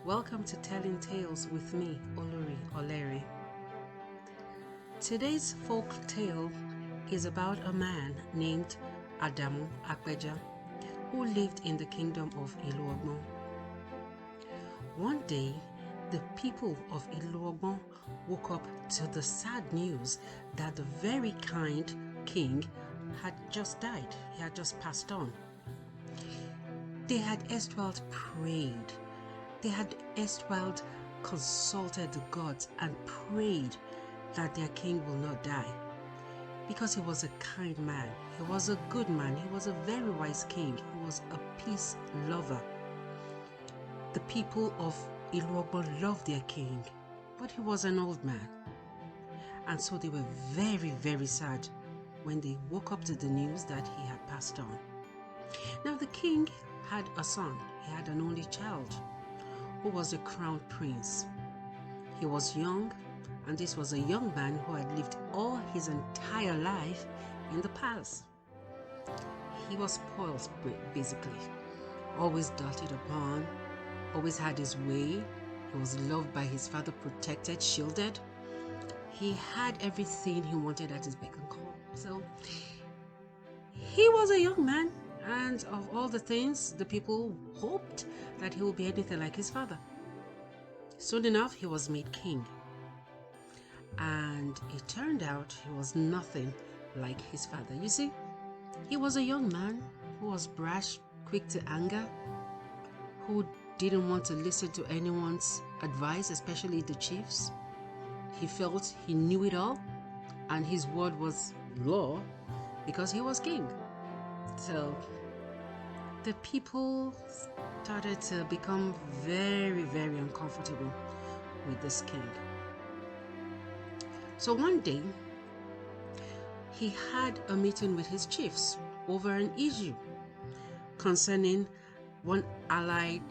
Welcome to Telling Tales with me, Oleri. Today's folk tale is about a man named Adamu Akpeja who lived in the kingdom of Iluogbon. One day, the people of Iluogbon woke up to the sad news that the very kind king had just died. He had just passed on. They had erstwhile prayed. They had erstwhile consulted the gods and prayed that their king will not die, because he was a kind man, he was a good man, he was a very wise king, he was a peace lover. The people of Iluogbon loved their king, but he was an old man, and so they were very, very sad when they woke up to the news that he had passed on. Now the king had a son. He had an only child who was a crown prince. He was young, and this was a young man who had lived all his entire life in the palace. He was spoiled, basically, always doted upon, always had his way. He was loved by his father, protected, shielded. He had everything he wanted at his beck and call. So he was a young man, and of all the things, the people hoped that he would be anything like his father. Soon enough, he was made king. And it turned out he was nothing like his father. You see, he was a young man who was brash, quick to anger, who didn't want to listen to anyone's advice, especially the chiefs. He felt he knew it all, and his word was law because he was king. So the people started to become very, very uncomfortable with this king. So one day, he had a meeting with his chiefs over an issue concerning one allied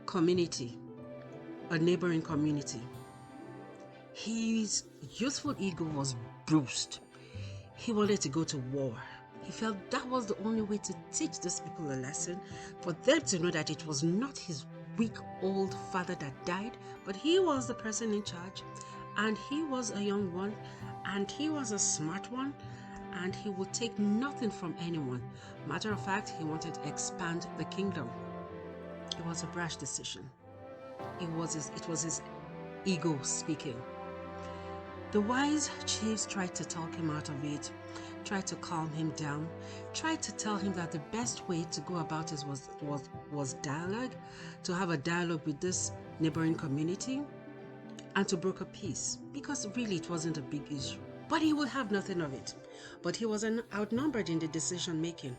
community, a neighboring community. His youthful ego was bruised. He wanted to go to war. He felt that was the only way to teach these people a lesson, for them to know that it was not his weak old father that died, but he was the person in charge, and he was a young one, and he was a smart one, and he would take nothing from anyone. Matter of fact, he wanted to expand the kingdom. It was a brash decision. It was his ego speaking. The wise chiefs tried to talk him out of it, tried to calm him down, tried to tell him that the best way to go about it was dialogue, to have a dialogue with this neighboring community, and to broker peace, because really it wasn't a big issue. But he would have nothing of it. But he was outnumbered in the decision making.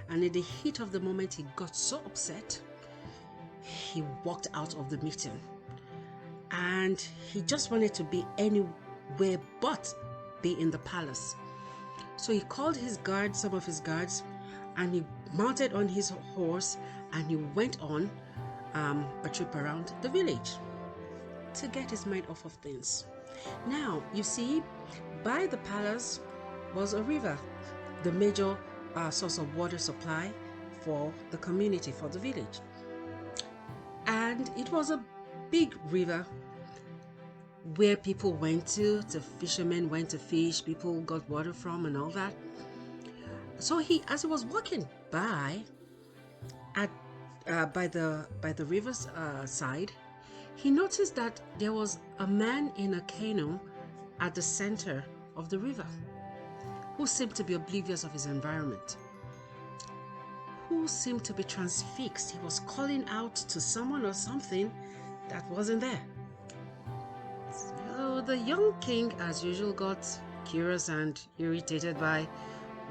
And in the heat of the moment, he got so upset, he walked out of the meeting. And he just wanted to be anywhere but be in the palace. So he called his guards, some of his guards, and he mounted on his horse and he went on a trip around the village to get his mind off of things. Now, you see, by the palace was a river, the major source of water supply for the community, for the village. And it was a big river where people went to fishermen went to fish, people got water from and all that. So as he was walking by the river's side, he noticed that there was a man in a canoe at the center of the river who seemed to be oblivious of his environment, who seemed to be transfixed. He was calling out to someone or something that wasn't there. So the young king, as usual, got curious and irritated by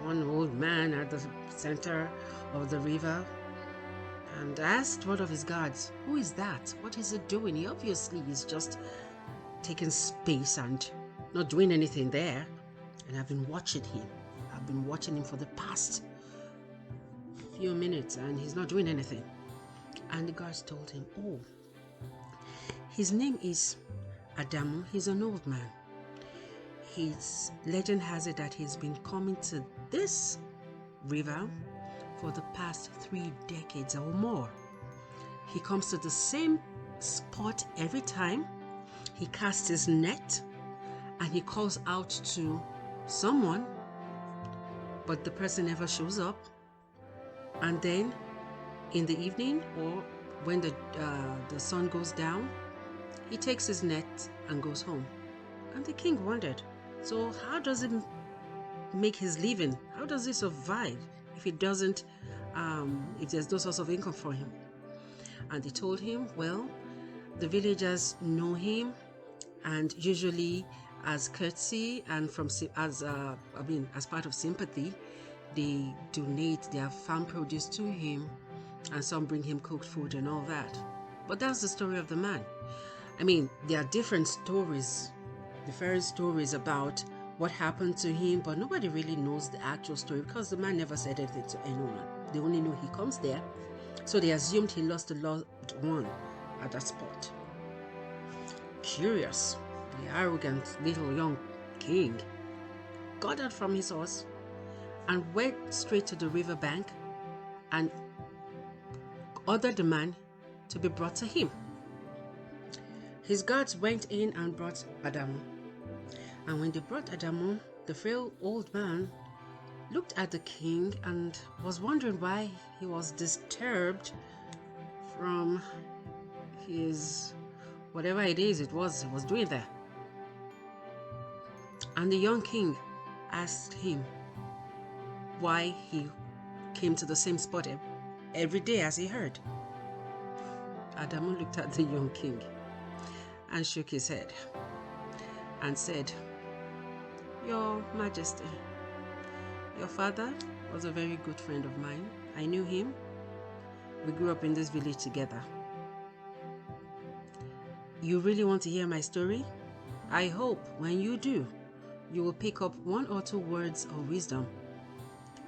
one old man at the center of the river, and asked one of his guards, "Who is that? What is he doing? He obviously is just taking space and not doing anything there. And I've been watching him. I've been watching him for the past few minutes, and he's not doing anything." And the guards told him, "Oh, his name is Adamu. He's an old man. His legend has it that he's been coming to this river for the past 3 decades or more. He comes to the same spot every time. He casts his net and he calls out to someone, but the person never shows up. And then in the evening, or when the sun goes down, he takes his net and goes home. And the king wondered, so how does he make his living? How does he survive if he doesn't, if there's no source of income for him? And they told him, well, the villagers know him, and usually as courtesy and as part of sympathy, they donate their farm produce to him, and some bring him cooked food and all that. But that's the story of the man. I mean, there are different stories about what happened to him, but nobody really knows the actual story because the man never said anything to anyone. They only know he comes there, so they assumed he lost a loved one at that spot. Curious, the arrogant little young king got out from his horse and went straight to the river bank and ordered the man to be brought to him. His guards went in and brought Adamu. And when they brought Adamu, the frail old man looked at the king and was wondering why he was disturbed from his whatever it is he was doing there. And the young king asked him why he came to the same spot every day as he heard. Adamu looked at the young king and shook his head and said, Your Majesty, your father was a very good friend of mine. I knew him. We grew up in this village together. You really want to hear my story? I hope when you do, you will pick up one or two words of wisdom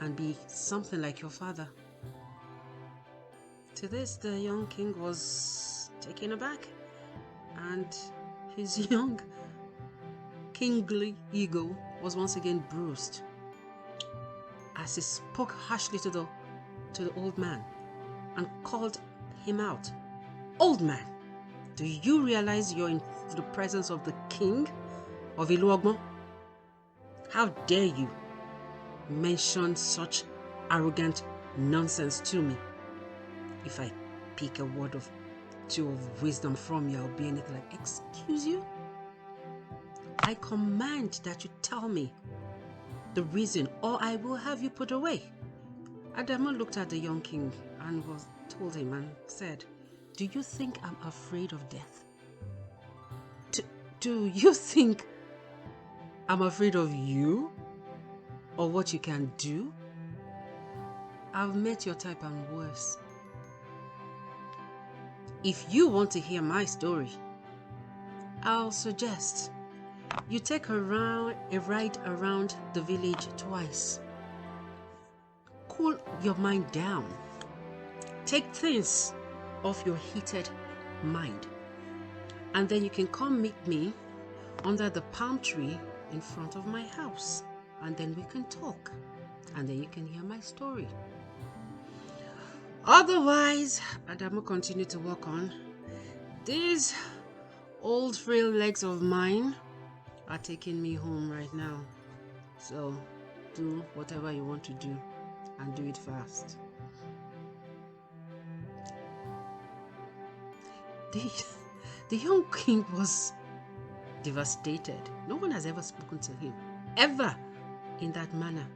and be something like your father. To this, the young king was taken aback, and his young kingly ego was once again bruised as he spoke harshly to the old man and called him out. Old man, do you realize you're in the presence of the king of Iluogmo? How dare you mention such arrogant nonsense to me? If I pick a word or two of wisdom from you, I'll be anything like, excuse you? I command that you tell me the reason, or I will have you put away. Adamu looked at the young king and told him and said, do you think I'm afraid of death? Do you think I'm afraid of you or what you can do? I've met your type and worse. If you want to hear my story, I'll suggest you take a ride around the village twice. Cool your mind down. Take things off your heated mind. And then you can come meet me under the palm tree in front of my house. And then we can talk. And then you can hear my story. Otherwise, Adamu continued to walk on. These old frail legs of mine are taking me home right now. So do whatever you want to do and do it fast. The young king was devastated. No one has ever spoken to him, ever, in that manner.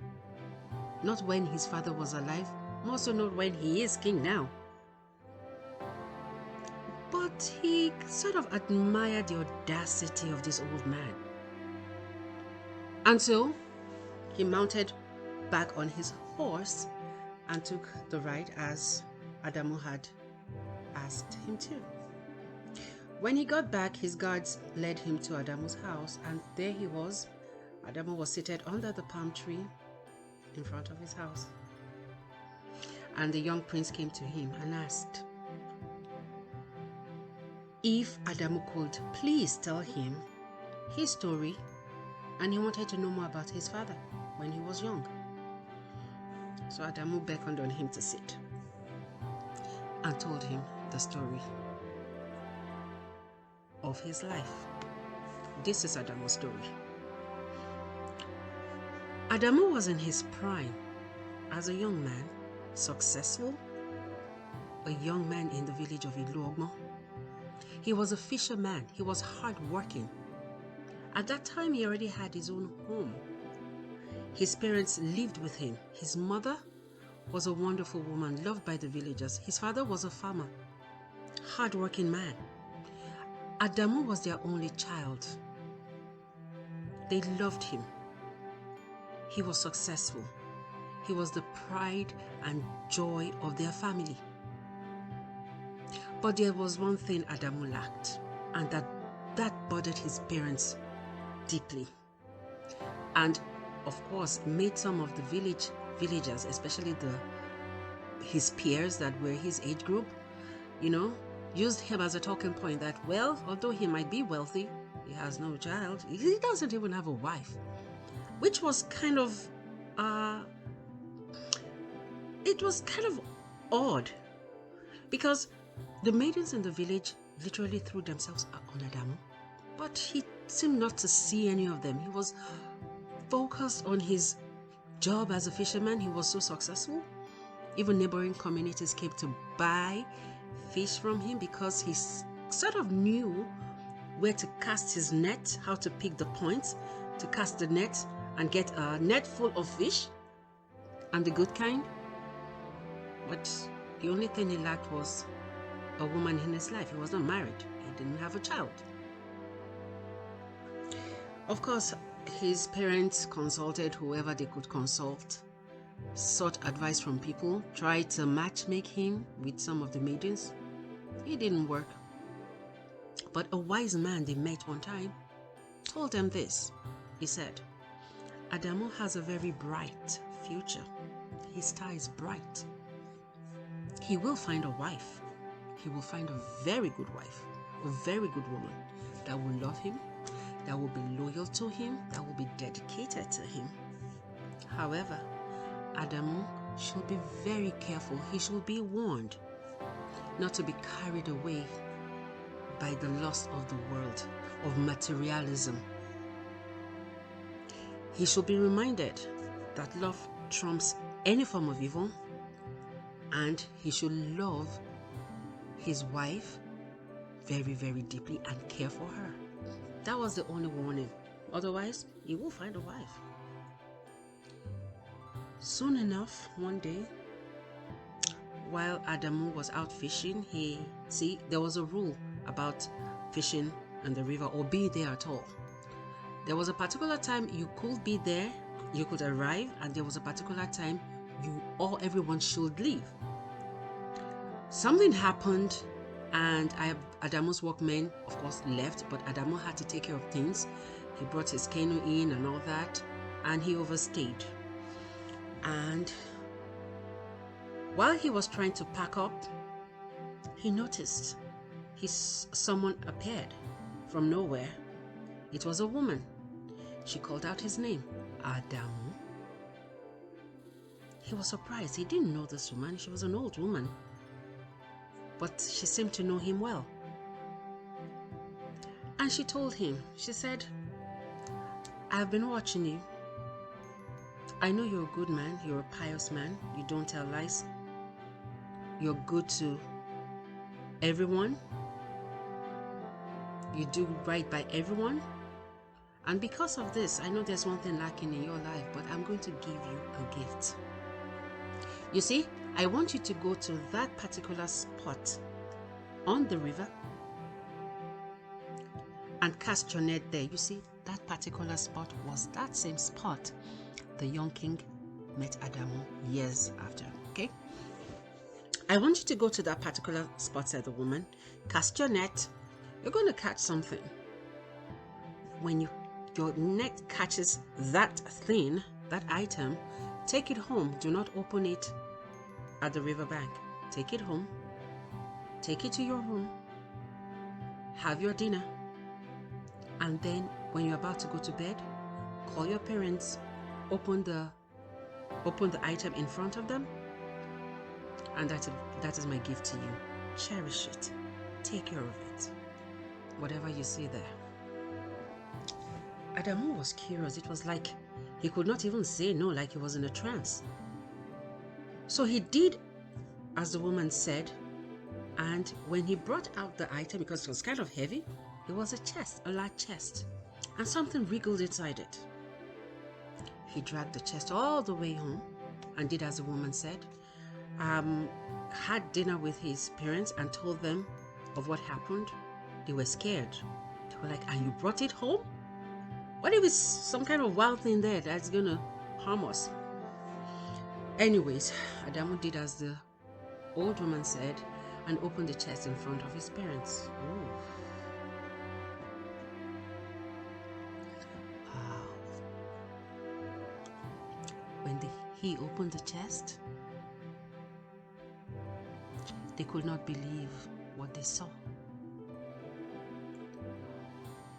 Not when his father was alive, more so not when he is king now. But he sort of admired the audacity of this old man. And so he mounted back on his horse and took the ride as Adamu had asked him to. When he got back, his guards led him to Adamu's house, and there he was. Adamu was seated under the palm tree in front of his house. And the young prince came to him and asked if Adamu could please tell him his story, and he wanted to know more about his father when he was young. So Adamu beckoned on him to sit and told him the story of his life. This is Adamu's story. Adamu was in his prime as a young man, successful, a young man in the village of Iluogmo. He was a fisherman. He was hardworking. At that time, he already had his own home. His parents lived with him. His mother was a wonderful woman, loved by the villagers. His father was a farmer, hardworking man. Adamu was their only child. They loved him. He was successful. He was the pride and joy of their family. But there was one thing Adamu lacked, and that bothered his parents deeply. And of course, made some of the villagers, especially his peers that were his age group, used him as a talking point that, well, although he might be wealthy, he has no child. He doesn't even have a wife, which was kind of, it was kind of odd, because the maidens in the village literally threw themselves on Adamu, but he seemed not to see any of them. He was focused on his job as a fisherman. He was so successful. Even neighboring communities came to buy fish from him because he sort of knew where to cast his net, how to pick the points, to cast the net and get a net full of fish, and the good kind. But the only thing he lacked was a woman in his life. He was not married. He didn't have a child. Of course, his parents consulted whoever they could consult, sought advice from people, tried to matchmake him with some of the maidens. It didn't work. But a wise man they met one time told them this. He said, Adamu has a very bright future. His star is bright. He will find a wife. He will find a very good wife, a very good woman that will love him, that will be loyal to him, that will be dedicated to him. However, Adamu should be very careful. He should be warned not to be carried away by the lust of the world, of materialism. He should be reminded that love trumps any form of evil, and he should love his wife very, very deeply and care for her. That was the only warning. Otherwise, he will find a wife. Soon enough, one day, while Adamu was out fishing, there was a rule about fishing in the river or be there at all. There was a particular time you could be there, you could arrive, and there was a particular time everyone should leave. Something happened, and Adamu's workmen, of course, left, but Adamu had to take care of things. He brought his canoe in and all that, and he overstayed. And while he was trying to pack up, he noticed someone appeared from nowhere. It was a woman. She called out his name, Adamu. He was surprised. He didn't know this woman. She was an old woman, but she seemed to know him well. And she told him, she said, I've been watching you. I know you're a good man. You're a pious man. You don't tell lies. You're good to everyone. You do right by everyone. And because of this, I know there's one thing lacking in your life, but I'm going to give you a gift. You see, I want you to go to that particular spot on the river and cast your net there. You see, that particular spot was that same spot the young king met Adamu years after. Okay? I want you to go to that particular spot, said the woman. Cast your net. You're going to catch something. When your net catches that thing, that item, take it home. Do not open it at the riverbank. Take it home. Take it to your room. Have your dinner. And then when you're about to go to bed, call your parents, open the item in front of them, and that is my gift to you. cherish it, take care of it, whatever you see there. Adamu was curious. It was like he could not even say no, like he was in a trance. So he did as the woman said, and when he brought out the item, because it was kind of heavy, it was a chest, a large chest, and something wriggled inside it. He dragged the chest all the way home and did as the woman said, had dinner with his parents and told them of what happened. They were scared. They were like, and you brought it home? What if it's some kind of wild thing there that's gonna harm us? Anyways, Adamu did as the old woman said and opened the chest in front of his parents. Ooh. Wow. When he opened the chest, they could not believe what they saw.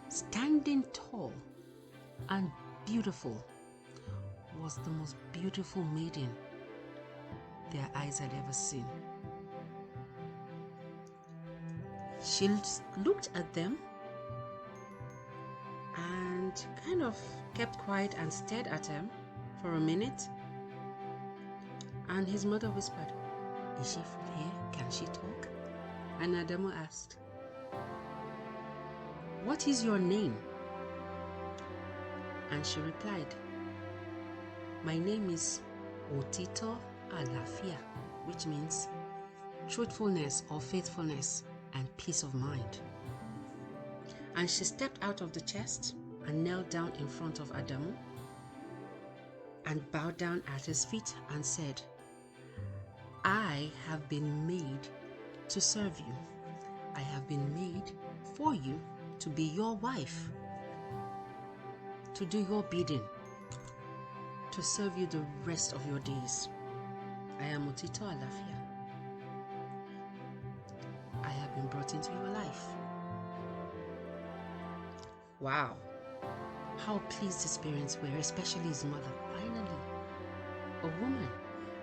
Standing tall and beautiful was the most beautiful maiden their eyes had ever seen. She looked at them and kind of kept quiet and stared at him for a minute. And his mother whispered, "Is she from here? Can she talk?" And Adamu asked, "What is your name?" And she replied, "My name is Otito Alafia," which means truthfulness or faithfulness and peace of mind. And she stepped out of the chest and knelt down in front of Adamu and bowed down at his feet and said, "I have been made to serve you. I have been made for you to be your wife, to do your bidding, to serve you the rest of your days. I am Otito Alafia. I have been brought into your life." Wow. How pleased his parents were, especially his mother. Finally, a woman.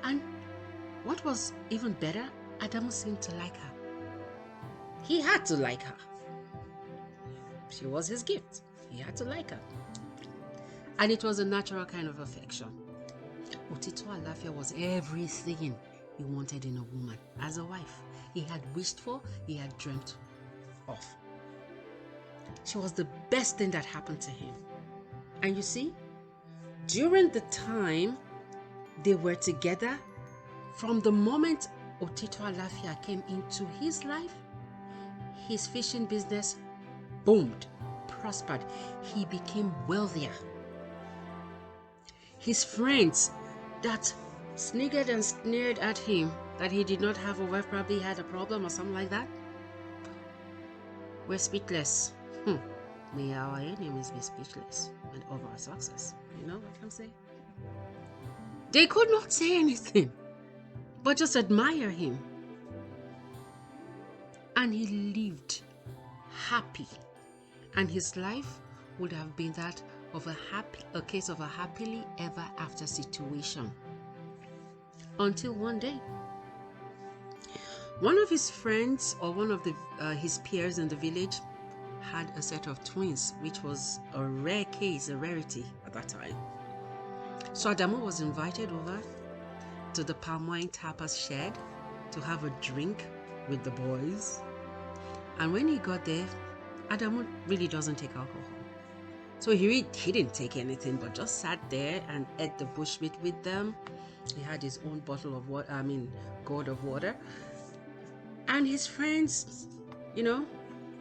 And what was even better, Adamu seemed to like her. He had to like her. She was his gift. He had to like her. And it was a natural kind of affection. Otito Alafia was everything he wanted in a woman as a wife. He had wished for, he had dreamt of. She was the best thing that happened to him. And you see, during the time they were together, from the moment Otito Alafia came into his life, his fishing business boomed, prospered. He became wealthier. His friends that sniggered and sneered at him that he did not have a wife, probably had a problem or something like that, were speechless. May our enemies be speechless and of our success. You know what I'm saying? They could not say anything, but just admire him. And he lived happy. And his life would have been that of a case of a happily ever after situation. Until one day, one of his friends or one of his peers in the village had a set of twins, which was a rare case, a rarity at that time. So Adamu was invited over to the palm wine tapper's shed to have a drink with the boys. And when he got there, Adamu really doesn't take alcohol. So he didn't take anything, but just sat there and ate the bushmeat with them. He had his own bottle of water, gourd of water. And his friends,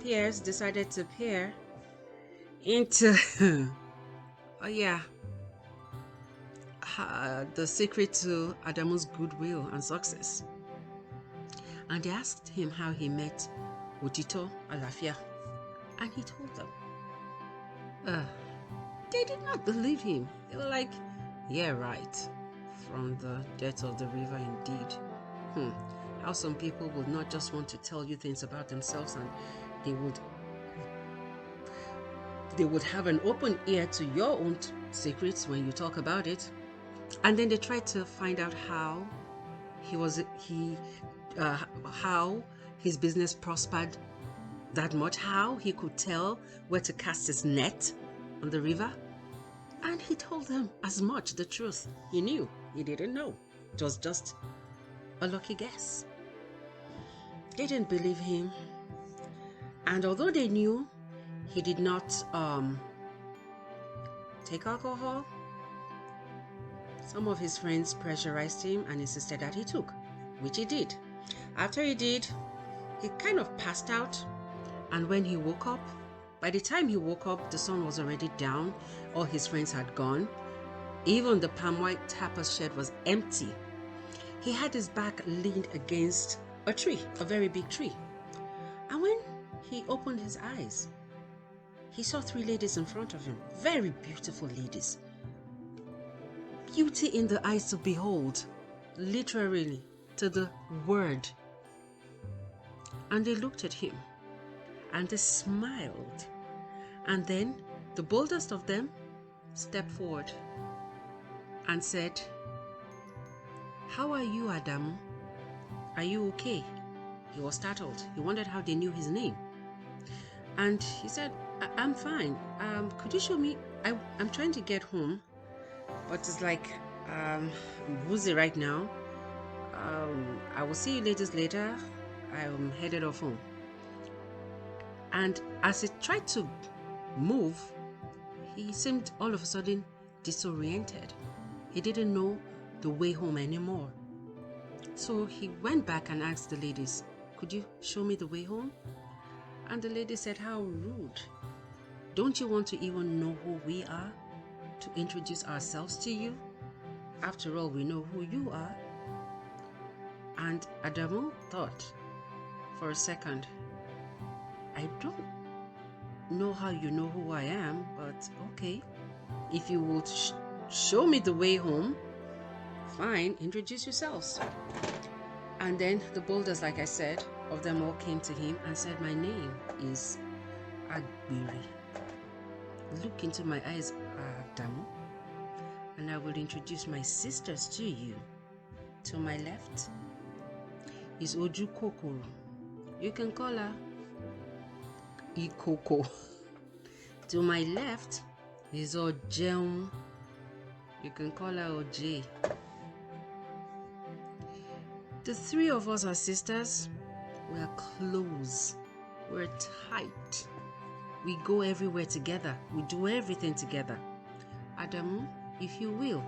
peers, decided to peer into, the secret to Adamu's goodwill and success. And they asked him how he met Otito Alafia. And he told them. They did not believe him. They were like, "Yeah, right. From the depths of the river indeed." How some people would not just want to tell you things about themselves, and they would have an open ear to your own secrets when you talk about it. And then they tried to find out how His business prospered that much. How? He could tell where to cast his net on the river. And he told them as much, the truth. He knew. He didn't know. It was just a lucky guess. They didn't believe him. And although they knew he did not take alcohol, some of his friends pressurized him and insisted that he took, which he did. After he did, he kind of passed out. And when he woke up, by the time he woke up, the sun was already down. All his friends had gone. Even the palm white tapas shed was empty. He had his back leaned against a tree, a very big tree. And when he opened his eyes, he saw 3 ladies in front of him, very beautiful ladies. Beauty in the eyes to behold, literally, to the word. And they looked at him, and they smiled. And then the boldest of them stepped forward and said, "How are you, Adamu? Are you okay?" He was startled. He wondered how they knew his name. And he said, I'm fine. Could you show me? I'm trying to get home, but it's like I'm woozy right now. I will see you ladies later. I'm headed off home. And as he tried to move, he seemed all of a sudden disoriented. He didn't know the way home anymore. So he went back and asked the ladies, "Could you show me the way home?" And the lady said, "How rude. Don't you want to even know who we are? To introduce ourselves to you? After all, we know who you are." And Adamu thought for a second, "I don't know how you know who I am, but okay. If you will show me the way home, fine, introduce yourselves." And then the boldest, like I said, of them all came to him and said, "My name is Agbiri. Look into my eyes, Adamu, and I will introduce my sisters to you. To my left is Oju Kokoro. You can call her Ikoko. To my left is Ojeun. You can call her Oj. The 3 of us are sisters. We are close. We're tight. We go everywhere together. We do everything together. Adamu, if you will,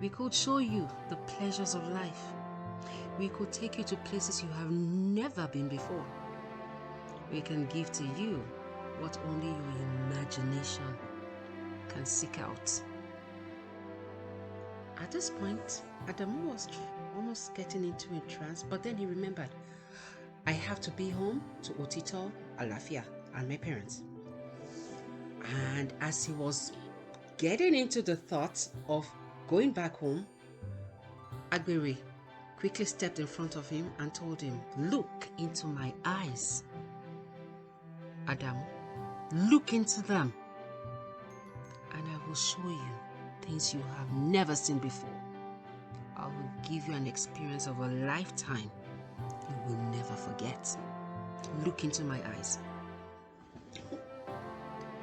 we could show you the pleasures of life. We could take you to places you have never been before. We can give to you what only your imagination can seek out." At this point, Adamu was almost getting into a trance, but then he remembered, "I have to be home to Otito, Alafia, and my parents." And as he was getting into the thoughts of going back home, Agbere quickly stepped in front of him and told him, "Look into my eyes, Adamu. Look into them, and I will show you things you have never seen before. I will give you an experience of a lifetime you will never forget. Look into my eyes."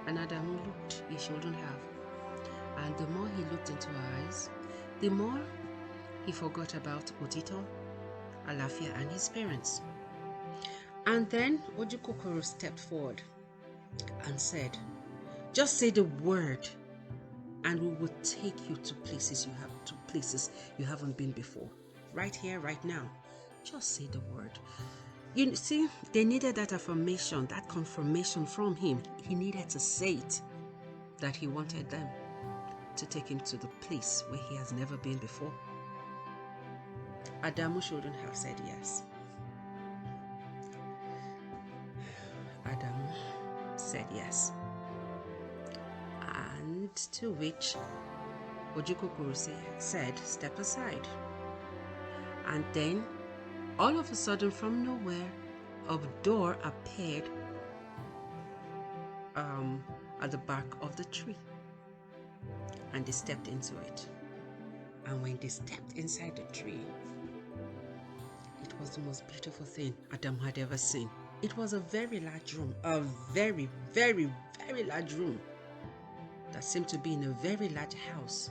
And Adamu looked. He shouldn't have. And the more he looked into her eyes, the more he forgot about Otito, Alafia, and his parents. And then Ojukokoro stepped forward and said, "Just say the word, and we will take you to places you haven't been before. Right here, right now. Just say the word." You see, they needed that affirmation, that confirmation from him. He needed to say it, that he wanted them to take him to the place where he has never been before. Adamu shouldn't have said yes. Adamu said yes. And to which Ojukokoro said, "Step aside." And then, all of a sudden, from nowhere, a door appeared at the back of the tree. And they stepped into it. And when they stepped inside the tree, it was the most beautiful thing Adam had ever seen. It was a very large room, a very, very, very large room that seemed to be in a very large house,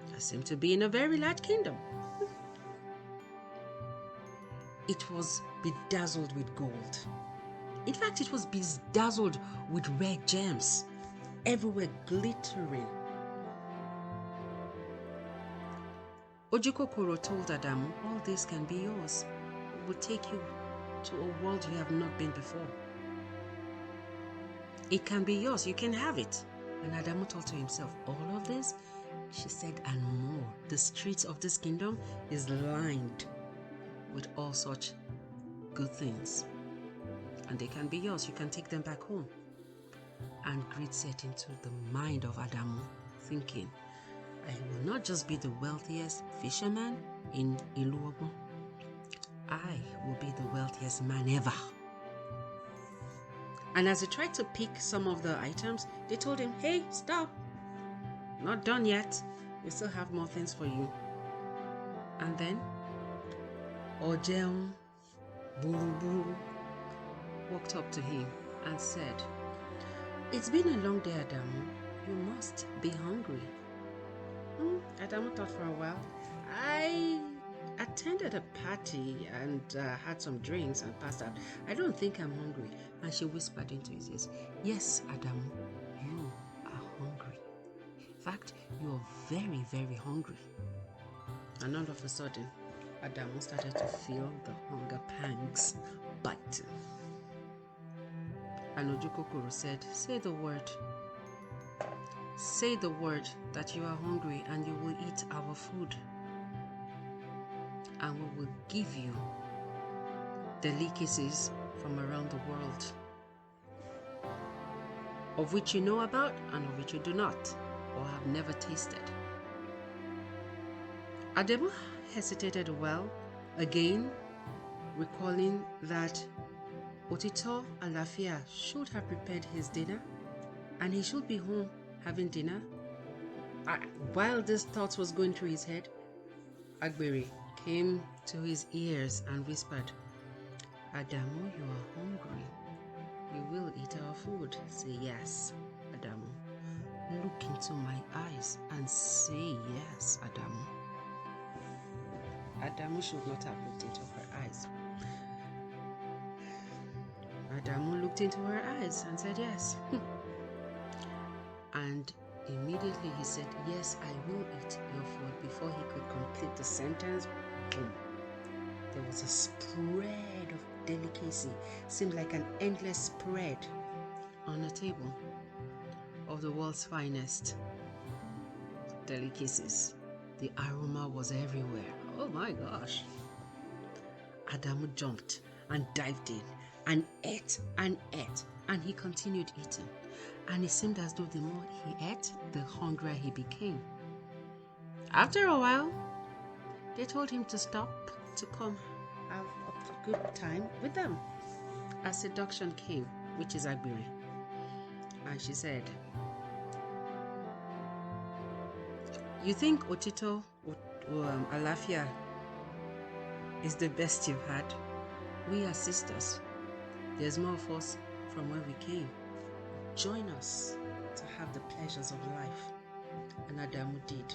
that seemed to be in a very large kingdom. It was bedazzled with gold. In fact, it was bedazzled with rare gems, everywhere glittering. Ojukokoro told Adamu, all this can be yours. It will take you to a world you have not been before. It can be yours, you can have it. And Adamu thought to himself, all of this? She said, and more. The streets of this kingdom is lined with all such good things. And they can be yours, you can take them back home. And greed set into the mind of Adamu, thinking, I will not just be the wealthiest fisherman in Iluobu. I will be the wealthiest man ever. And as he tried to pick some of the items, they told him, hey, stop. Not done yet. We still have more things for you. And then, Ojeun Buruburu walked up to him and said, it's been a long day, Adamu. You must be hungry. Adamu thought for a while. I attended a party and had some drinks and passed out. I don't think I'm hungry. And she whispered into his ears, yes, Adamu, you are hungry. In fact, you are very, very hungry. And all of a sudden, Adamu started to feel the hunger pangs biting. And Ojukokoro said, say the word. Say the word that you are hungry and you will eat our food. And we will give you delicacies from around the world, of which you know about and of which you do not or have never tasted. Adamu hesitated a while, again recalling that Otito Alafia should have prepared his dinner and he should be home having dinner. While this thought was going through his head, Agberi came to his ears and whispered, Adamu, you are hungry. You will eat our food. Say yes, Adamu. Look into my eyes and say yes, Adamu. Adamu should not have looked into her eyes. Adamu looked into her eyes and said yes. And immediately he said, yes, I will eat your food. Before he could complete the sentence, boom, there was a spread of delicacy. Seemed like an endless spread on a table of the world's finest delicacies. The aroma was everywhere. Oh my gosh. Adamu jumped and dived in and ate, and he continued eating. And it seemed as though the more he ate, the hungrier he became. After a while, they told him to stop, to come have a good time with them. A seduction came, which is Agbiri. And she said, you think Otito Alafia is the best you've had? We are sisters. There's more of us from where we came. Join us to have the pleasures of life. And Adamu did.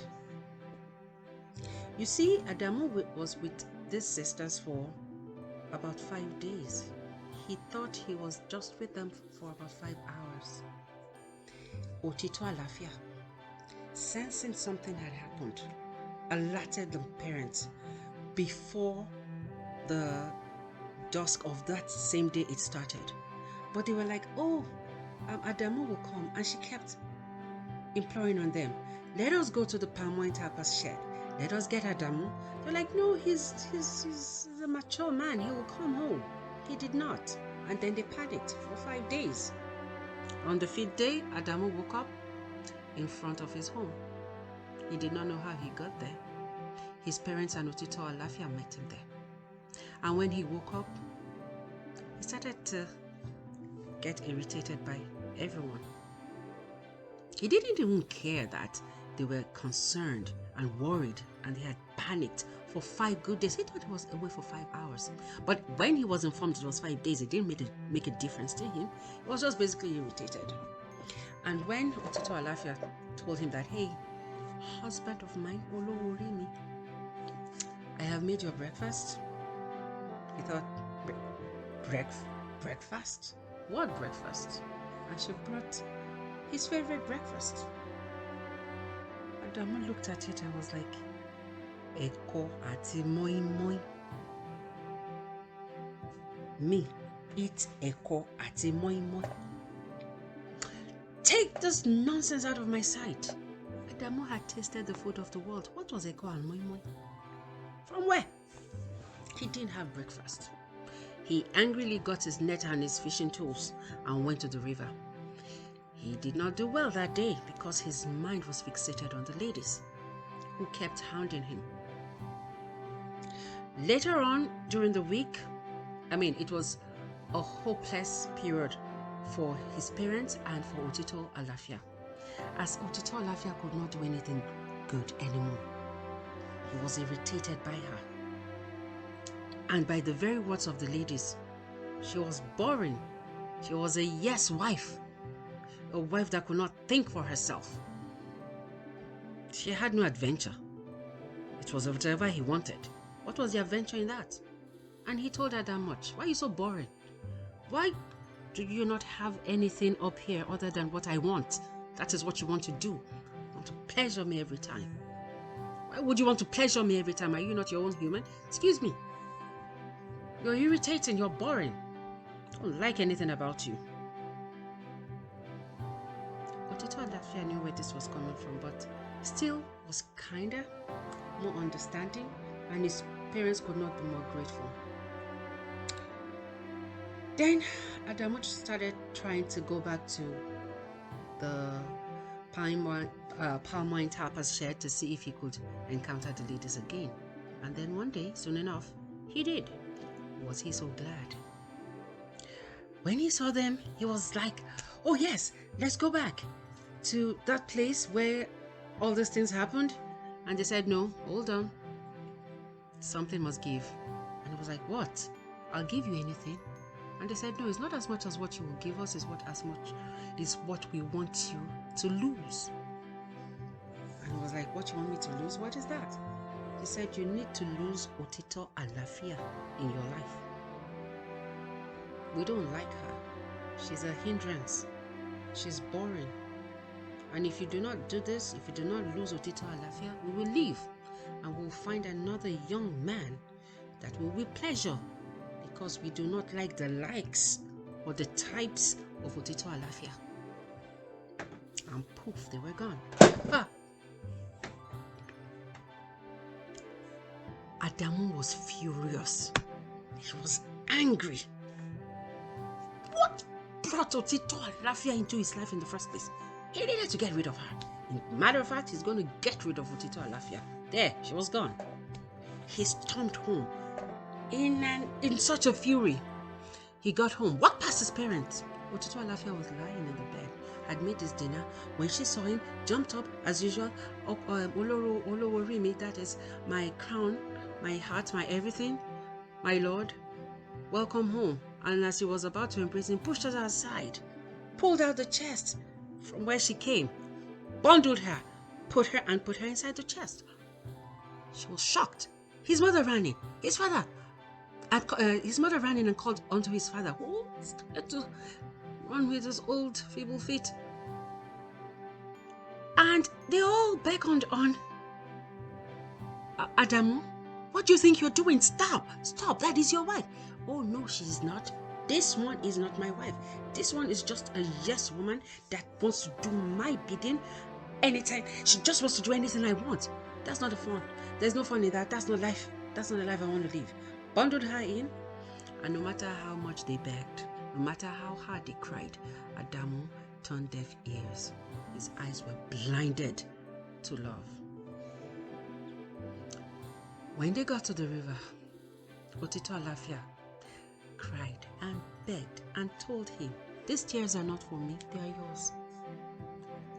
You see, Adamu was with these sisters for about 5 days. He thought he was just with them for about 5 hours. Otito Alafia, sensing something had happened, alerted the parents before the dusk of that same day it started. But they were like, oh, Adamu will come. And she kept imploring on them, let us go to the palm wine tapper's shed. Let us get Adamu. They're like, no, he's a mature man. He will come home. He did not. And then they panicked for 5 days. On the 5th day, Adamu woke up in front of his home. He did not know how he got there. His parents and Otito Alafia met him there. And when he woke up, he started to get irritated by everyone. He didn't even care that they were concerned and worried and they had panicked for 5 good days. He thought he was away for 5 hours. But when he was informed it was 5 days, it didn't make a difference to him. He was just basically irritated. And when Otito Alafia told him that, hey, husband of mine, Olowori, I have made your breakfast. He thought, breakfast? What breakfast? And she brought his favorite breakfast. Adamu looked at it and was like, Eko ati moi moi. Me, eat eko ati moi moi. Take this nonsense out of my sight. Adamu had tasted the food of the world. What was eko and moi moi? From where? He didn't have breakfast. He angrily got his net and his fishing tools and went to the river. He did not do well that day because his mind was fixated on the ladies who kept hounding him. Later on during the week, it was a hopeless period for his parents and for Otito Alafia, as Otito Alafia could not do anything good anymore. He was irritated by her. And by the very words of the ladies, she was boring. She was a yes wife. A wife that could not think for herself. She had no adventure. It was whatever he wanted. What was the adventure in that? And he told her that much. Why are you so boring? Why do you not have anything up here other than what I want? That is what you want to do. You want to pleasure me every time. Why would you want to pleasure me every time? Are you not your own human? Excuse me. You're irritating. You're boring. I don't like anything about you. Otito Alafia knew where this was coming from, but still was kinder, more understanding, and his parents could not be more grateful. Then Adamu started trying to go back to the palm wine tapas shed to see if he could encounter the ladies again. And then one day, soon enough, he did. Was he so glad? When he saw them, he was like, oh yes, let's go back to that place where all these things happened. And they said, no, hold on. Something must give. And he was like, what? I'll give you anything. And they said, no, it's not as much as what you will give us, it's what we want you to lose. And he was like, what you want me to lose? What is that? He said, you need to lose Otito Alafia in your life. We don't like her. She's a hindrance. She's boring. And if you do not do this, if you do not lose Otito Alafia, we will leave and we'll find another young man that will be pleasure, because we do not like the likes or the types of Otito Alafia. And poof, they were gone. Adamu was furious. He was angry. What brought Otito Alafia into his life in the first place? He needed to get rid of her. Matter of fact, he's going to get rid of Otito Alafia. There, she was gone. He stormed home in such a fury. He got home, walked past his parents. Otito Alafia was lying in the bed, had made his dinner. When she saw him, jumped up as usual. Oloworimi, that is my crown, my heart, my everything, my lord, welcome home. And as he was about to embrace him, pushed her aside, pulled out the chest from where she came, bundled her, put her inside the chest. She was shocked. His mother ran in. His mother ran in and called onto his father, who started to run with his old feeble feet. And they all beckoned on Adamu. What do you think you're doing? Stop! That is your wife. Oh no, she's not. This one is not my wife. This one is just a yes woman that wants to do my bidding anytime. She just wants to do anything I want. That's not the fun. There's no fun in that. That's not life. That's not the life I want to live. Bundled her in, and no matter how much they begged, no matter how hard they cried, Adamu turned deaf ears. His eyes were blinded to love. When they got to the river, Otito Alafia cried and begged and told him, these tears are not for me, they are yours.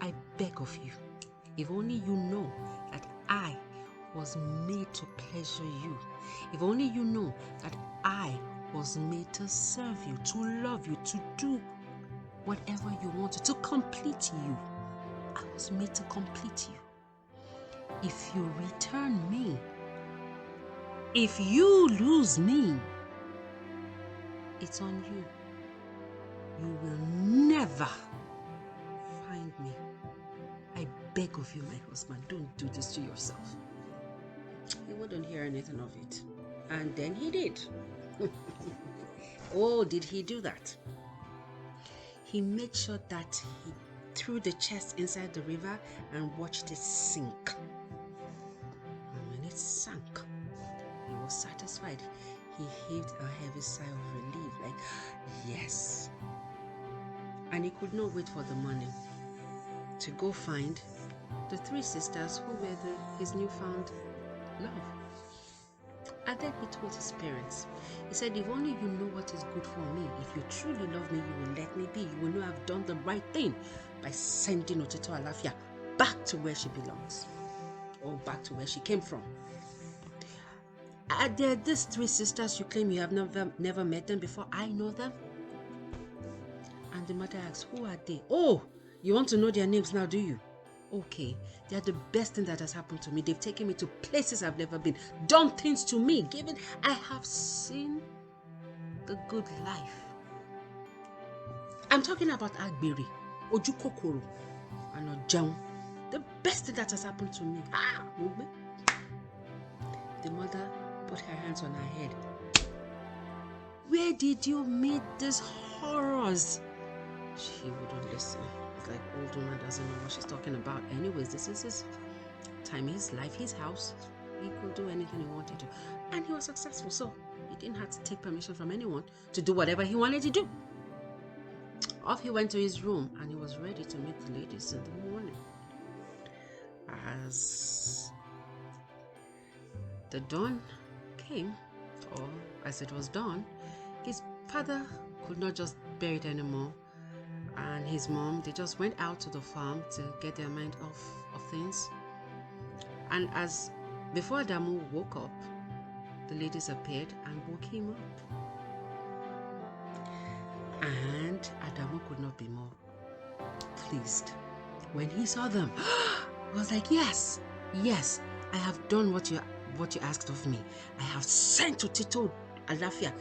I beg of you, if only you know that I was made to pleasure you. If only you know that I was made to serve you, to love you, to do whatever you wanted, to complete you. I was made to complete you. If you return me, if you lose me, it's on you. You will never find me. I beg of you, my husband, don't do this to yourself. He wouldn't hear anything of it. And then he did. Oh, did he do that? He made sure that he threw the chest inside the river and watched it sink. And when it sank, he was satisfied. He heaved a heavy sigh of relief, like, yes. And he could not wait for the morning to go find the three sisters who were his newfound love. And then he told his parents, he said, if only you know what is good for me, if you truly love me, you will let me be. You will know I've done the right thing by sending Otito Alafia back to where she belongs, or back to where she came from. Are there these three sisters you claim you have never met them before? I know them. And the mother asked, who are they? Oh, you want to know their names now, do you? Okay, they are the best thing that has happened to me. They've taken me to places I've never been, done things to me, I have seen the good life. I'm talking about Agbere, Ojukokoro, and Ojeun. The best thing that has happened to me. The mother put her hands on her head. Where did you meet these horrors? She wouldn't listen. It's like old woman doesn't know what she's talking about. Anyways, this is his time, his life, his house. He could do anything he wanted to. And he was successful, so he didn't have to take permission from anyone to do whatever he wanted to do. Off he went to his room and he was ready to meet the ladies in the morning. As the dawn came, or as it was dawn, his father could not just bear it anymore. And his mom, they just went out to the farm to get their mind off of things. And as before Adamu woke up, the ladies appeared and woke him up. And Adamu could not be more pleased. When he saw them, he was like, yes, I have done what you asked of me. I have sent Otito Alafia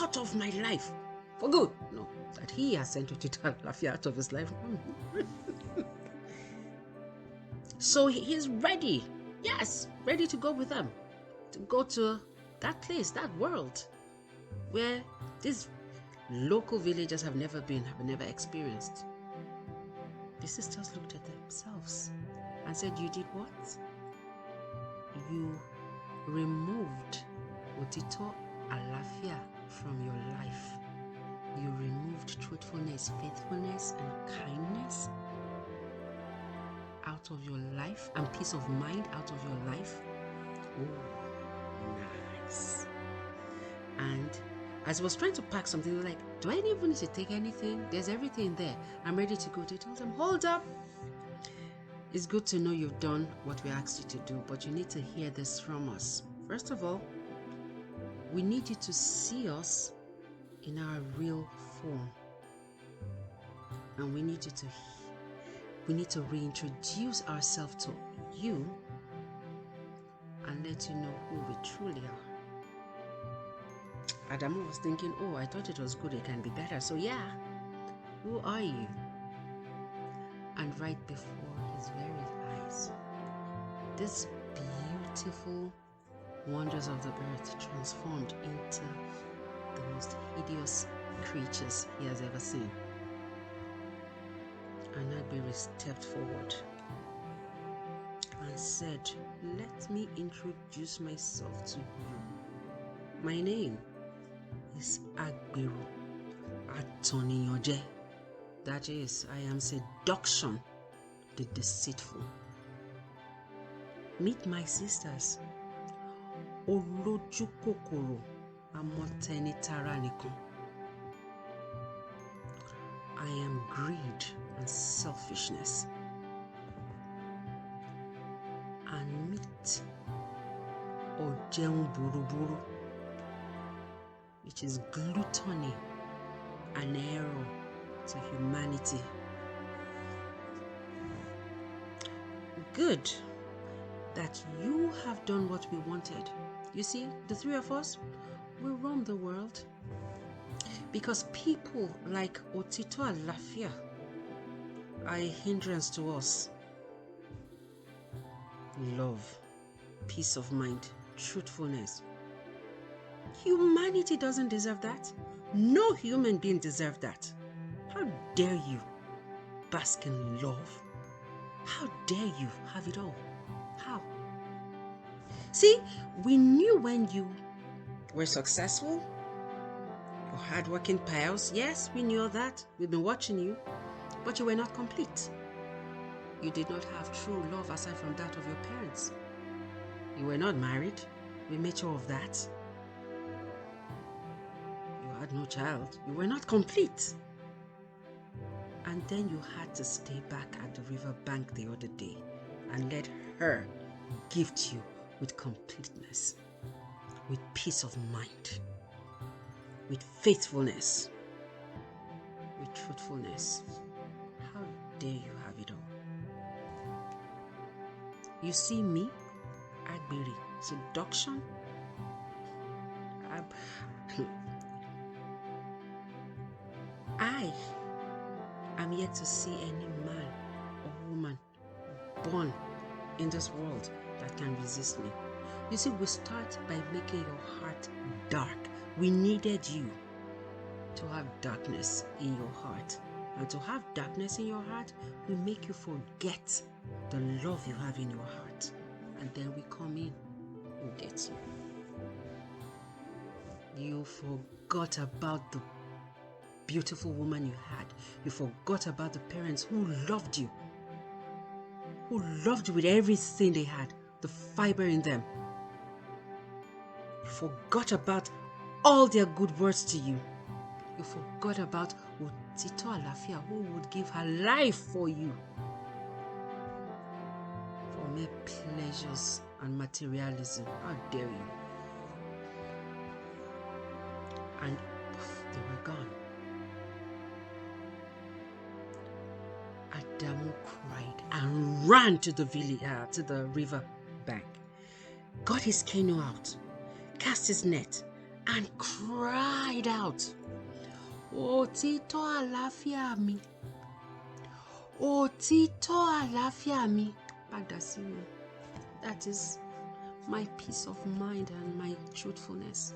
out of my life for good. No, that he has sent Otito Alafia out of his life. So he's ready. Yes, ready to go with them. To go to that place, that world, where these local villagers have never been, have never experienced. The sisters looked at themselves and said, you did what? You removed Otito Alafia from your life. You removed truthfulness, faithfulness, and kindness out of your life, and peace of mind out of your life. Oh, nice. And as he was trying to pack something, he was like, do I even need to take anything? There's everything there. I'm ready to go. They told him, hold up. It's good to know you've done what we asked you to do, but you need to hear this from us. First of all, we need you to see us in our real form. And we need to reintroduce ourselves to you and let you know who we truly are. Adamu was thinking, oh, I thought it was good, it can be better. So yeah, who are you? And right before his very eyes, this beautiful wonders of the earth transformed into the most hideous creatures he has ever seen. And Agbere stepped forward and said, let me introduce myself to you. My name is Agbere Atoniyonje. That is, I am seduction, the deceitful. Meet my sisters. Olojukokoro Amotenitaraniko. I am greed and selfishness. And meet jẹun buruburu, which is gluttony and error to humanity. Good that you have done what we wanted. You see, the three of us, we roam the world because people like Otito Alafia are a hindrance to us. Love, peace of mind, truthfulness. Humanity doesn't deserve that. No human being deserves that. How dare you bask in love? How dare you have it all? How? See, we knew when you were successful, your hardworking pals. Yes, we knew that. We've been watching you. But you were not complete. You did not have true love aside from that of your parents. You were not married. We made sure of that. You had no child. You were not complete. And then you had to stay back at the river bank the other day and let her gift you with completeness, with peace of mind, with faithfulness, with truthfulness. How dare you have it all? You see me, Agbiri, seduction. I am yet to see any man or woman born in this world that can resist me. You see, we start by making your heart dark. We needed you to have darkness in your heart. And to have darkness in your heart, we make you forget the love you have in your heart. And then we come in and get you. You forgot about the beautiful woman you had. You forgot about the parents who loved you with everything they had, the fiber in them. You forgot about all their good words to you. You forgot about Otito Alafia, who would give her life for you. For mere pleasures and materialism. How dare you? And poof, they were gone. Adamu cried and ran to the village, to the river bank, got his canoe out, cast his net, and cried out, Otito Alafia mi, Otito Alafia mi. That is my peace of mind and my truthfulness.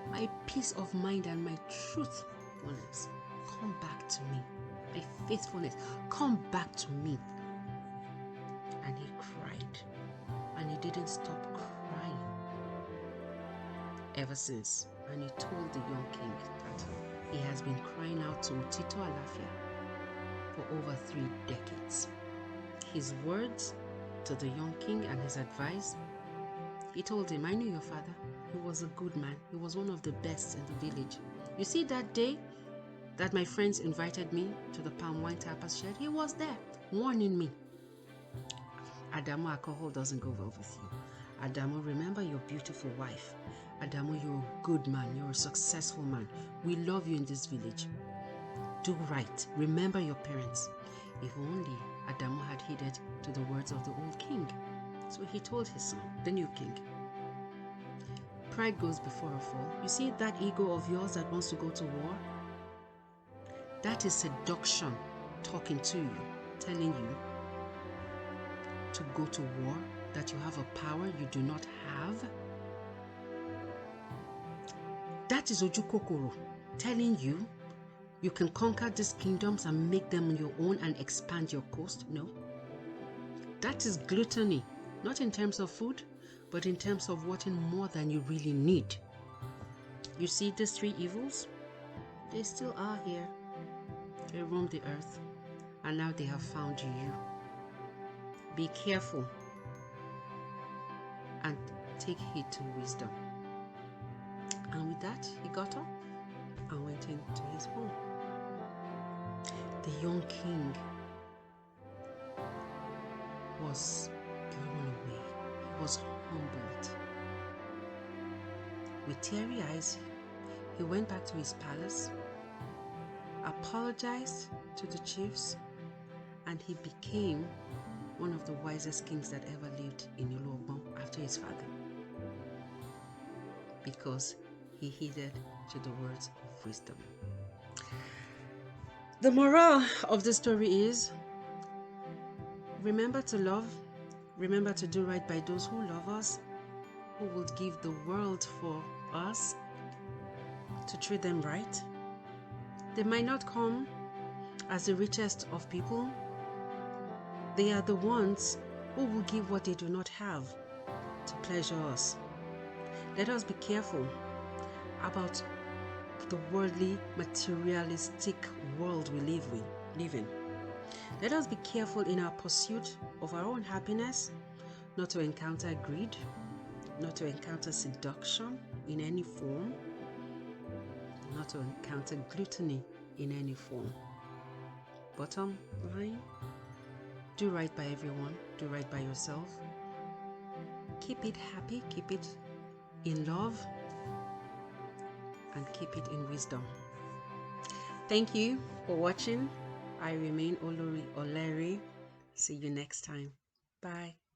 My peace of mind and my truthfulness. Come back to me. My faithfulness, come back to me. And he cried, and he didn't stop crying ever since. And he told the young king that he has been crying out to Otito Alafia for over 3 decades. His words to the young king and his advice, he told him, I knew your father. He was a good man. He was one of the best in the village. You see, that day that my friends invited me to the palm wine tapas shed, he was there, warning me. Adamu, alcohol doesn't go well with you. Adamu, remember your beautiful wife. Adamu, you're a good man. You're a successful man. We love you in this village. Do right. Remember your parents. If only Adamu had heeded to the words of the old king. So he told his son, the new king, pride goes before a fall. You see that ego of yours that wants to go to war? That is seduction talking to you, telling you to go to war, that you have a power you do not have. That is Ojukokoro telling you you can conquer these kingdoms and make them your own and expand your coast. No. That is gluttony, not in terms of food, but in terms of wanting more than you really need. You see these 3 evils? They still are here. They roam the earth, and now they have found you. Be careful and take heed to wisdom. And with that, he got up and went into his home. The young king was blown away. He was humbled. With teary eyes, he went back to his palace, apologized to the chiefs, and he became one of the wisest kings that ever lived in Iluogbon after his father, because he heeded to the words of wisdom. The moral of the story is, remember to love, remember to do right by those who love us, who would give the world for us, to treat them right. They might not come as the richest of people. They are the ones who will give what they do not have to pleasure us. Let us be careful about the worldly, materialistic world we live in. Let us be careful in our pursuit of our own happiness, not to encounter greed, not to encounter seduction in any form, not to encounter gluttony in any form. Bottom line, do right by everyone, do right by yourself. Keep it happy, keep it in love, and keep it in wisdom. Thank you for watching. I remain Olori Oleri. See you next time. Bye.